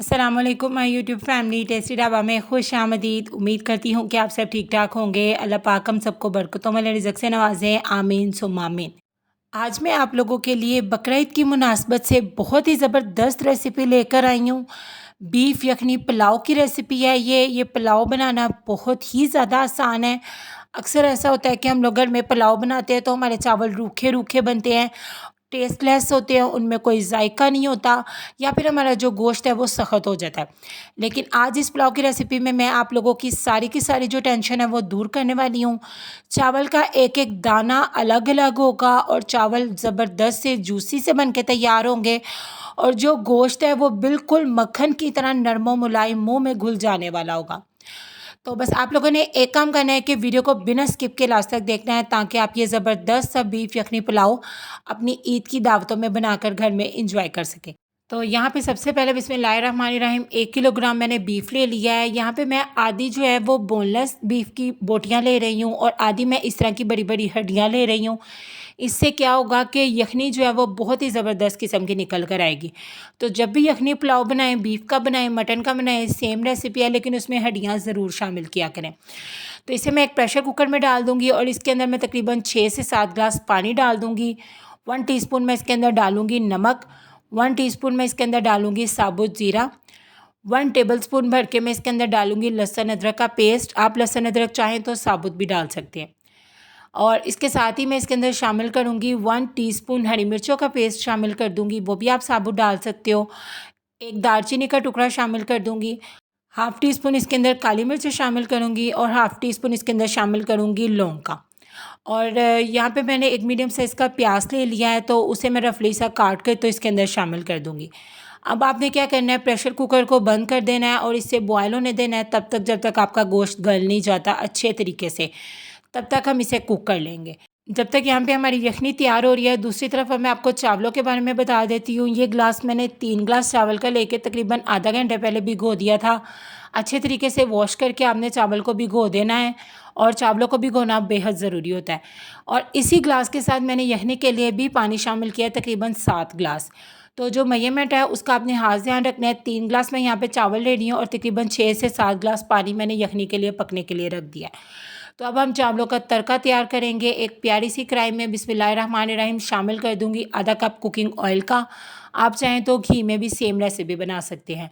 अस्सलामुअलैकुम my YouTube family. Tasty dhaba में खुश आमदीद। उम्मीद करती हूँ कि आप सब ठीक ठाक होंगे। अल्लाह पाक हम सबको बरकतों वाले रिज़्क़ से नवाज़े, आमीन सुम्मा आमीन। आज मैं आप लोगों के लिए बकरा ईद की मुनासबत से बहुत ही ज़बरदस्त रेसिपी लेकर आई हूँ। बीफ यखनी पुलाव की रेसिपी है ये पुलाव बनाना बहुत ही ज़्यादा आसान है। अक्सर ऐसा होता है कि हम लोग घर में पुलाव बनाते हैं तो हमारे चावल रूखे रूखे बनते हैं, टेस्टलेस होते हैं, उनमें कोई जायका नहीं होता, या फिर हमारा जो गोश्त है वो सख्त हो जाता है। लेकिन आज इस पुलाव की रेसिपी में मैं आप लोगों की सारी जो टेंशन है वो दूर करने वाली हूँ। चावल का एक एक दाना अलग अलग होगा और चावल ज़बरदस्त से जूसी से बन के तैयार होंगे, और जो गोश्त है वो बिल्कुल मक्खन की तरह नरम व मुलायम मुँह में घुल जाने वाला होगा। तो बस आप लोगों ने एक काम करना है कि वीडियो को बिना स्किप के लास्ट तक देखना है, ताकि आप ये ज़बरदस्त सा बीफ यखनी पुलाव अपनी ईद की दावतों में बनाकर घर में इंजॉय कर सकें। तो यहाँ पे सबसे पहले बिस्मिल्लाहिर्रहमानिर्रहीम 1 किलोग्राम मैंने बीफ ले लिया है। यहाँ पे मैं आधी जो है वो बोनलेस बीफ की बोटियाँ ले रही हूँ और आधी मैं इस तरह की बड़ी बड़ी हड्डियाँ ले रही हूँ। इससे क्या होगा कि यखनी जो है वो बहुत ही ज़बरदस्त किस्म की निकल कर आएगी। तो जब भी यखनी पुलाव बनाएं, बीफ का बनाएं, मटन का बनाएं, सेम रेसिपी है, लेकिन उसमें हड्डियाँ ज़रूर शामिल किया करें। तो इसे मैं एक प्रेशर कुकर में डाल दूँगी और इसके अंदर मैं तकरीबन 6 से 7 ग्लास पानी डाल दूँगी। 1 टीस्पून मैं इसके अंदर डालूँगी नमक, 1 टीस्पून मैं इसके अंदर डालूँगी साबुत ज़ीरा, 1 टेबलस्पून भर के मैं इसके अंदर डालूँगी लहसुन अदरक का पेस्ट। आप लहसुन अदरक चाहें तो साबुत भी डाल सकते हैं। और इसके साथ ही मैं इसके अंदर शामिल करूँगी 1 टीस्पून हरी मिर्चों का पेस्ट शामिल कर दूँगी, वो भी आप साबुत डाल सकते हो। एक दालचीनी का टुकड़ा शामिल कर दूँगी। हाफ़ टी स्पून इसके अंदर काली मिर्च शामिल करूँगी और हाफ़ टी स्पून इसके अंदर शामिल करूँगी लौंग का। और यहाँ पे मैंने एक मीडियम साइज़ का प्याज ले लिया है, तो उसे मैं रफली सा काट कर तो इसके अंदर शामिल कर दूँगी। अब आपने क्या करना है, प्रेशर कुकर को बंद कर देना है और इसे बॉयल होने देना है तब तक जब तक आपका गोश्त गल नहीं जाता अच्छे तरीके से। तब तक हम इसे कुक कर लेंगे। जब तक यहाँ पे हमारी यखनी तैयार हो रही है, दूसरी तरफ मैं आपको चावलों के बारे में बता देती हूँ। ये ग्लास मैंने 3 ग्लास चावल का लेके तकरीबन आधा घंटे पहले भिगो दिया था। अच्छे तरीके से वॉश करके आपने चावल को भिगो देना है, और चावलों को भिगोना बेहद ज़रूरी होता है। और इसी ग्लास के साथ मैंने यखनी के लिए भी पानी शामिल किया है, तकरीबन 7 ग्लास। तो जो मेजरमेंट है उसका आपने खास ध्यान रखना है। 3 ग्लास मैं यहाँ पे चावल ले रही हूँ और तकरीबन 6 से 7 ग्लास पानी मैंने यखनी के लिए पकने के लिए रख दिया है। तो अब हम चावलों का तड़का तैयार करेंगे। एक प्यारी सी कढ़ाई में बिस्मिल्लाहिर्रहमानिर्रहीम शामिल कर दूंगी आधा कप कुकिंग ऑयल का। आप चाहें तो घी में भी सेम रेसिपी बना सकते हैं।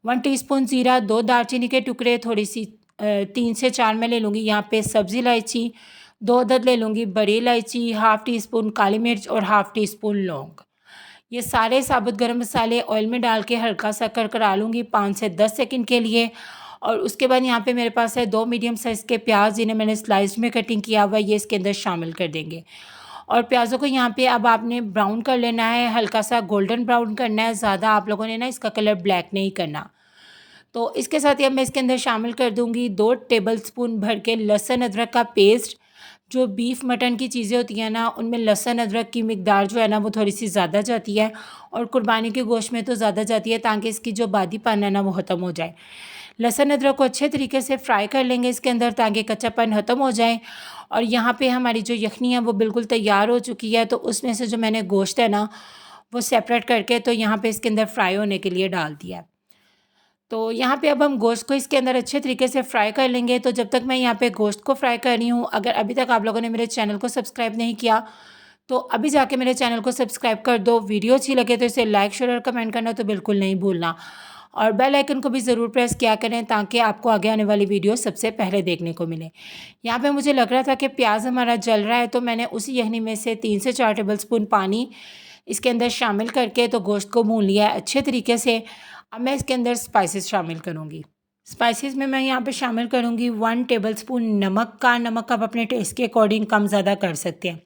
1 टीस्पून ज़ीरा, 2 दालचीनी के टुकड़े, थोड़ी सी 3 से 4 मैं ले लूँगी यहाँ पे सब्ज़ी इलायची, 2 अदद ले लूँगी बड़ी इलायची, हाफ़ टी स्पून काली मिर्च और हाफ़ टी स्पून लौंग। ये सारे साबुत गरम मसाले ऑयल में डाल के हल्का सा करकरा लूँगी 5 से 10 सेकंड के लिए। और उसके बाद यहाँ पे मेरे पास है 2 मीडियम साइज़ के प्याज, जिन्हें मैंने स्लाइस्ड में कटिंग किया हुआ है, ये इसके अंदर शामिल कर देंगे। और प्याज़ों को यहाँ पे अब आपने ब्राउन कर लेना है, हल्का सा गोल्डन ब्राउन करना है, ज़्यादा आप लोगों ने ना इसका कलर ब्लैक नहीं करना। तो इसके साथ ही अब मैं इसके अंदर शामिल कर दूँगी 2 टेबलस्पून भर के लहसुन अदरक का पेस्ट। जो बीफ मटन की चीज़ें होती हैं ना, उनमें लहसुन अदरक की मिकदार जो है ना वो थोड़ी सी ज़्यादा जाती है, और कुर्बानी के गोश्त में तो ज़्यादा जाती है, ताकि इसकी जो बादीपन है ना वो ख़त्म हो जाए। लहसुन अदरक को अच्छे तरीके से फ्राई कर लेंगे इसके अंदर, ताकि कच्चापन ख़त्म हो जाए। और यहाँ पे हमारी जो यखनी है वो बिल्कुल तैयार हो चुकी है, तो उसमें से जो मैंने गोश्त है ना वो सेपरेट करके तो यहाँ पे इसके अंदर फ्राई होने के लिए डाल दिया है। तो यहाँ पे अब हम गोश्त को इसके अंदर अच्छे तरीके से फ्राई कर लेंगे। तो जब तक मैं यहाँ पे गोश्त को फ्राई कर रही हूँ, अगर अभी तक आप लोगों ने मेरे चैनल को सब्सक्राइब नहीं किया तो अभी जाके मेरे चैनल को सब्सक्राइब कर दो। वीडियो अच्छी लगे तो इसे लाइक, शेयर और कमेंट करना तो बिल्कुल नहीं भूलना, और बेल आइकन को भी ज़रूर प्रेस किया करें, ताकि आपको आगे आने वाली वीडियो सबसे पहले देखने को मिले। यहाँ पे मुझे लग रहा था कि प्याज हमारा जल रहा है, तो मैंने उसी यखनी में से 3 से 4 टेबलस्पून पानी इसके अंदर शामिल करके तो गोश्त को भून लिया है अच्छे तरीके से। अब मैं इसके अंदर स्पाइसेस शामिल करूँगी। स्पाइसेस में मैं यहाँ पे शामिल करूँगी 1 टेबलस्पून नमक का। नमक आप अपने टेस्ट के अकॉर्डिंग कम ज़्यादा कर सकते हैं।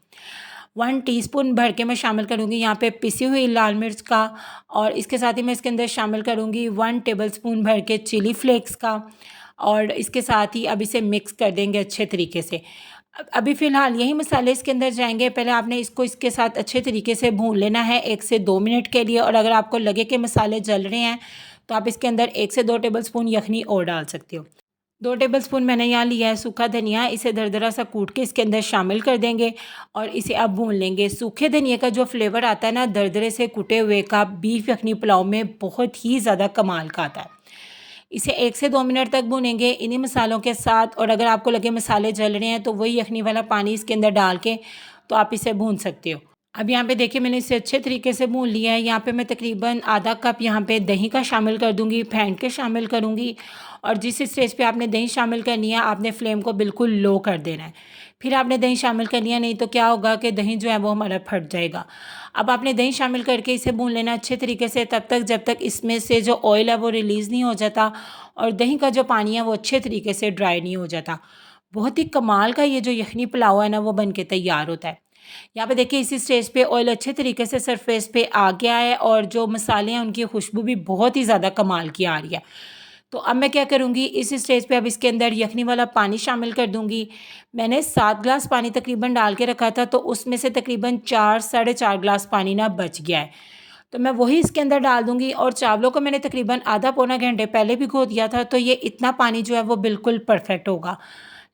1 टीस्पून भर के मैं शामिल करूँगी यहाँ पे पिसी हुई लाल मिर्च का, और इसके साथ ही मैं इसके अंदर शामिल करूँगी 1 टेबलस्पून भर के चिली फ्लेक्स का। और इसके साथ ही अब इसे मिक्स कर देंगे अच्छे तरीके से। अभी फ़िलहाल यही मसाले इसके अंदर जाएंगे। पहले आपने इसको इसके साथ अच्छे तरीके से भून लेना है 1 से 2 मिनट के लिए, और अगर आपको लगे कि मसाले जल रहे हैं तो आप इसके अंदर 1 से 2 टेबलस्पून यखनी और डाल सकते हो। 2 टेबलस्पून मैंने यहाँ लिया है सूखा धनिया, इसे दरदरा सा कूट के इसके अंदर शामिल कर देंगे और इसे अब भून लेंगे। सूखे धनिया का जो फ्लेवर आता है ना दरदरे से कुटे हुए का बीफ यखनी पुलाव में बहुत ही ज़्यादा कमाल का आता है। इसे 1 से 2 मिनट तक भूनेंगे इन्हीं मसालों के साथ, और अगर आपको लगे मसाले जल रहे हैं तो वही यखनी वाला पानी इसके अंदर डाल के तो आप इसे भून सकते हो। अब यहाँ पे देखिए मैंने इसे अच्छे तरीके से भून लिया है। यहाँ पे मैं तकरीबन आधा कप यहाँ पे दही का शामिल कर दूँगी, फेंट के शामिल करूँगी। और जिस स्टेज पे आपने दही शामिल करनी है आपने फ्लेम को बिल्कुल लो कर देना है। फिर आपने दही शामिल करनी है, नहीं तो क्या होगा कि दही जो है वो हमारा फट जाएगा। अब आपने दही शामिल करके इसे भून लेना अच्छे तरीके से तब तक जब तक इसमें से जो ऑयल है वो रिलीज़ नहीं हो जाता और दही का जो पानी है वो अच्छे तरीके से ड्राई नहीं हो जाता। बहुत ही कमाल का ये जो यखनी पुलाव है ना वो बन के तैयार होता है। यहाँ पे देखिए इसी स्टेज पे ऑयल अच्छे तरीके से सरफेस पे आ गया है और जो मसाले हैं उनकी खुशबू भी बहुत ही ज़्यादा कमाल की आ रही है। तो अब मैं क्या करूँगी, इस स्टेज पे अब इसके अंदर यखनी वाला पानी शामिल कर दूँगी। मैंने 7 ग्लास पानी तकरीबन डाल के रखा था, तो उसमें से तकरीबन 4 साढ़े 4 ग्लास पानी ना बच गया है। तो मैं वही इसके अंदर डाल दूँगी और चावलों को मैंने तकरीबन आधा पौना घंटे पहले भिगो दिया था, तो ये इतना पानी जो है वो बिल्कुल परफेक्ट होगा।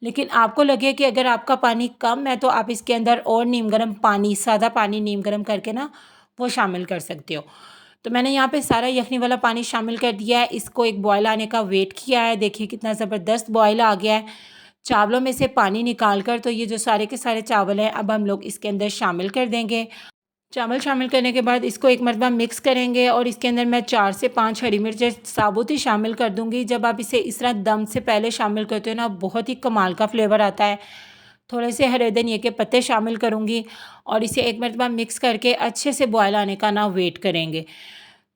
लेकिन आपको लगे कि अगर आपका पानी कम है तो आप इसके अंदर और नीम गर्म पानी, सादा पानी नीम गर्म करके ना वो शामिल कर सकते हो। तो मैंने यहाँ पे सारा यखनी वाला पानी शामिल कर दिया है, इसको एक बॉयल आने का वेट किया है। देखिए कितना ज़बरदस्त बॉयल आ गया है चावलों में से पानी निकाल कर। तो ये जो सारे के सारे चावल हैं अब हम लोग इसके अंदर शामिल कर देंगे। चावल शामिल करने के बाद इसको एक मरतबा मिक्स करेंगे और इसके अंदर मैं 4 से 5 हरी मिर्चें साबुत ही शामिल कर दूँगी। जब आप इसे इस तरह दम से पहले शामिल करते हो ना बहुत ही कमाल का फ्लेवर आता है। थोड़े से हरे धनिए के पत्ते शामिल करूँगी और इसे एक मरतबा मिक्स करके अच्छे से बॉयल आने का ना वेट करेंगे।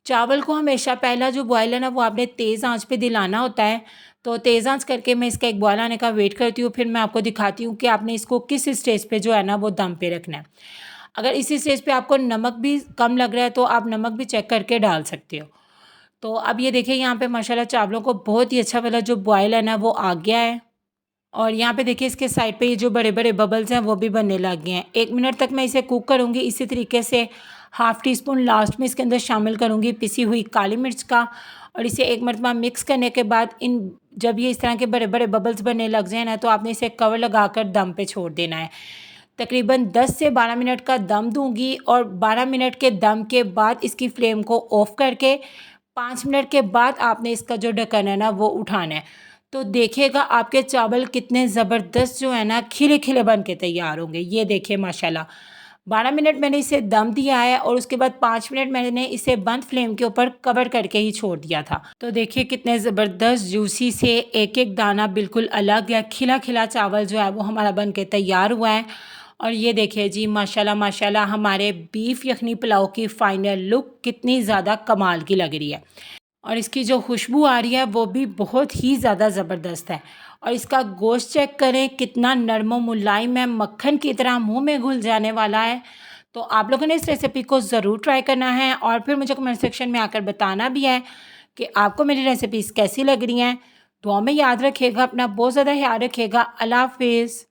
चावल को हमेशा पहला जो बॉयल है ना वो आपने तेज़ आंच पे दिलाना होता है। तो तेज़ आंच करके मैं इसका एक बॉयल आने का वेट करती हूँ, फिर मैं आपको दिखाती हूँ कि आपने इसको किस स्टेज पे जो है ना वो दम पे रखना है। अगर इसी स्टेज पे आपको नमक भी कम लग रहा है तो आप नमक भी चेक करके डाल सकते हो। तो अब ये देखिए यहाँ पे माशाल्लाह चावलों को बहुत ही अच्छा वाला जो बॉयल है ना वो आ गया है। और यहाँ पे देखिए इसके साइड पे ये जो बड़े बड़े बबल्स हैं वो भी बनने लग गए हैं। 1 मिनट तक मैं इसे कुक करूँगी। इसी तरीके से हाफ़ टी स्पून लास्ट में इसके अंदर शामिल करूँगी पिसी हुई काली मिर्च का, और इसे एक मरतबा मिक्स करने के बाद इन जब ये इस तरह के बड़े बड़े बबल्स बनने लग जाए ना तो आपने इसे कवर लगा कर दम पे छोड़ देना है। तकरीबन 10 से 12 मिनट का दम दूँगी और 12 मिनट के दम के बाद इसकी फ्लेम को ऑफ़ करके 5 मिनट के बाद आपने इसका जो ढक्कन है ना वो उठाना है। तो देखिएगा आपके चावल कितने ज़बरदस्त जो है ना खिले-खिले बन के तैयार होंगे। ये देखिए माशाल्लाह 12 मिनट मैंने इसे दम दिया है और उसके बाद 5 मिनट मैंने इसे बंद फ्लेम के ऊपर कवर करके ही छोड़ दिया था। तो देखिए कितने ज़बरदस्त जूसी से एक-एक दाना बिल्कुल अलग या खिला-खिला चावल जो है वो हमारा बन के तैयार हुआ है। और ये देखिए जी माशाल्लाह माशाल्लाह हमारे बीफ यखनी पुलाव की फ़ाइनल लुक कितनी ज़्यादा कमाल की लग रही है। और इसकी जो खुशबू आ रही है वो भी बहुत ही ज़्यादा ज़बरदस्त है। और इसका गोश्त चेक करें कितना नरम व मुलायम है, मक्खन की तरह मुंह में घुल जाने वाला है। तो आप लोगों ने इस रेसिपी को ज़रूर ट्राई करना है और फिर मुझे कमेंट सेक्शन में आकर बताना भी है कि आपको मेरी रेसिपीज़ कैसी लग रही हैं। दुआ में याद रखिएगा, अपना बहुत ज़्यादा ख्याल रखिएगा। अल्लाह हाफ़िज़।